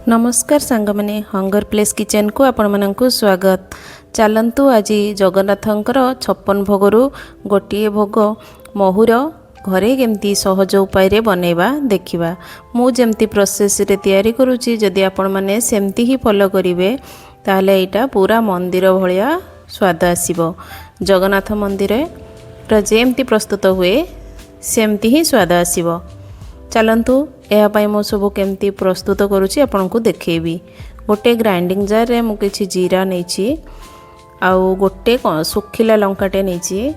नमस्कार सांग मैंने हंगर प्लेस किचन को आपण मानक स्वागत। चलतु आज जगन्नाथंकर 56 भोगरू गोटे भोग महुर घरे केमती सहज उपाय बनैबा देखिबा। मु जेमती प्रोसेस रे तैयारी करूची जदि आपण माने सेमती ही फॉलो करिवे ताले एटा पूरा मंदिर भलिया स्वाद आसीबो। जगन्नाथ मंदिर रे जेमती प्रस्तुत हुए सेमती ही स्वाद आसीबो। चलतु यापाई मो सब केमती प्रस्तुत करुच्ची आपको देखेबी। गोटे ग्राइंडिंग जार रे मु किछि जीरा नैछि, आउ गोटे सुखिला लंकाटे नैछि,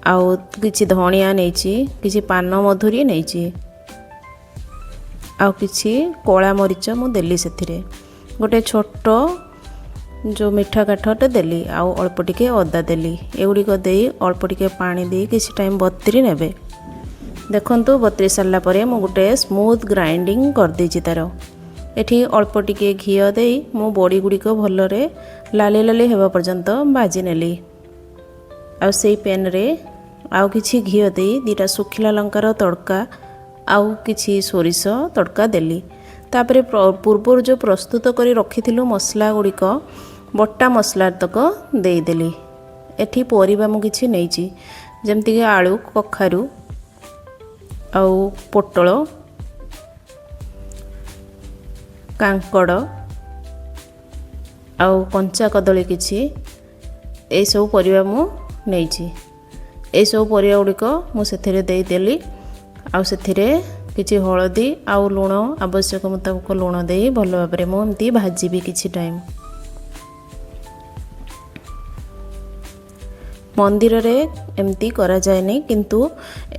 आउ किछि धनिया नैछि, किछि पान मधुरी नैछि, आउ किछि कोला मरीच मु देली सेथिरे। गोटे छोट जो मिठा काठटे देली, आउ अल्प टिके अदा देली। एगुड़िक दे अल्प टिके पानी दे किछि टाइम बतरी नेबे। देखंतु बतरी सारा पर मु गोटे स्मूथ ग्राइंडिंग कर देछि। तार एठी अल्प टिके घी दे मु बड़ी गुड़िक भलरे लाली लाली हेबा पर्यंत भाजी नेली। आउ सेई पैन रे आउ किछि घी दे दीटा सुखिला लंकार तड़का आउ किछि सोरिष तड़का देली। तापरे पूर्व जो प्रस्तुत करी रखिथिलु मसला गुड़िक बट्टा मसला तक दे देली। एठी परिबा मु किछि नैछि, जेमति कि आलू, कखारू, आउ पोटल, कांकड़, आउ कंचा कदली किछि ए सब परिबा मु नैछि। ए सब परिबा गुड़िक मु सेथिरे दे देली। आउ सेथिरे किछि हळदी आउ लूण आवश्यक मुताबिक लूण दे भल भाबरे मु एमती भाजीबी किछि टाइम। मंदिर रे एमती करा जाय नै, किंतु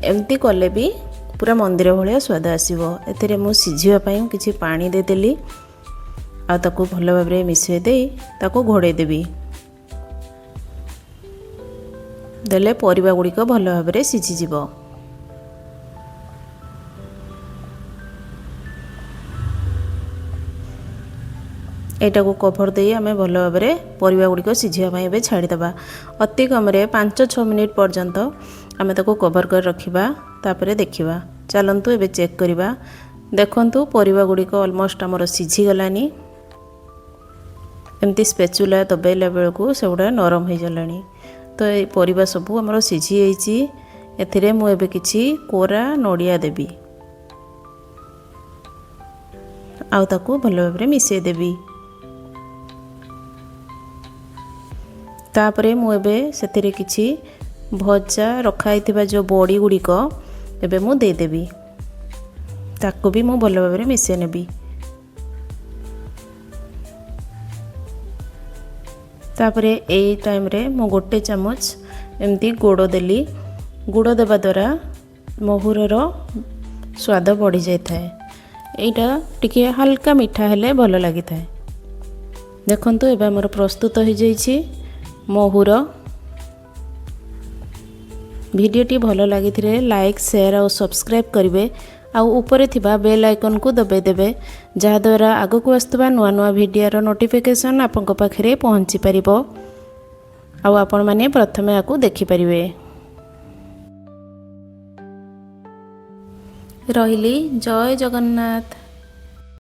एमती कले भी पूरा मंदिर भलिया स्वाद आसीबो। एथिरे मु सिझिबा पई किछि पानी दे देली, आ ताको भल भाबरे मिसै दे ताको घोड़े देबी। देले परिबा गुड़िक भल भाबरे सिझि जिवो। एटा को कवर दे आमे भल भाबरे परिबा गुड़िक सिझिबा पई एबे छाड़ी दबा। अति कम रे 5-6 मिनिट पर्यंत आमे ताको कवर कर रखिबा। तापरे देखिबा। चलंतु एबे चेक करिबा। देखंतु परिबा गुड़िक ऑलमोस्ट हमर सिझी गलानी। एमती स्पेचुला दबेला बेलकू सेउडा नरम हो गलानी। तो ए परिबा सब हमर सिझी एछि। एथिरे मु एबे किछि कोरा नडिया देबी, आउ ताको भल भाबरे मिसै देबी। तापरे मु एबे सेथिरे किछि भजा रखाइथिबा जो बड़ी गुड़िक एबे मु दे देबी। ताको भी मु भल भाबरे मिसै नेबी। तापरे ए टाइम रे मु गोटे चामच एमती गुड़ देली। गुड़ देबा द्वारा महुरर स्वाद बढ़ी जाय थाए। एटा टिके हल्का मीठा हेले भल लागि थाए। देखंतु एबे हमर प्रस्तुत हो जाइछि महुर। वीडियोटी भल लगी लाइक, शेयर और सब्सक्राइब करेंगे। आउ ऊपर थिबा बेल आइकन को दबाई देबे, जहाद्वारा आगक आसुवा नुआ नुआ वीडियोर नोटिफिकेशन आपंक पाखरे पहुँची पारिबो। आउ आपण माने प्रथमे आकु देखि परिबे। रहिली। जय जगन्नाथ।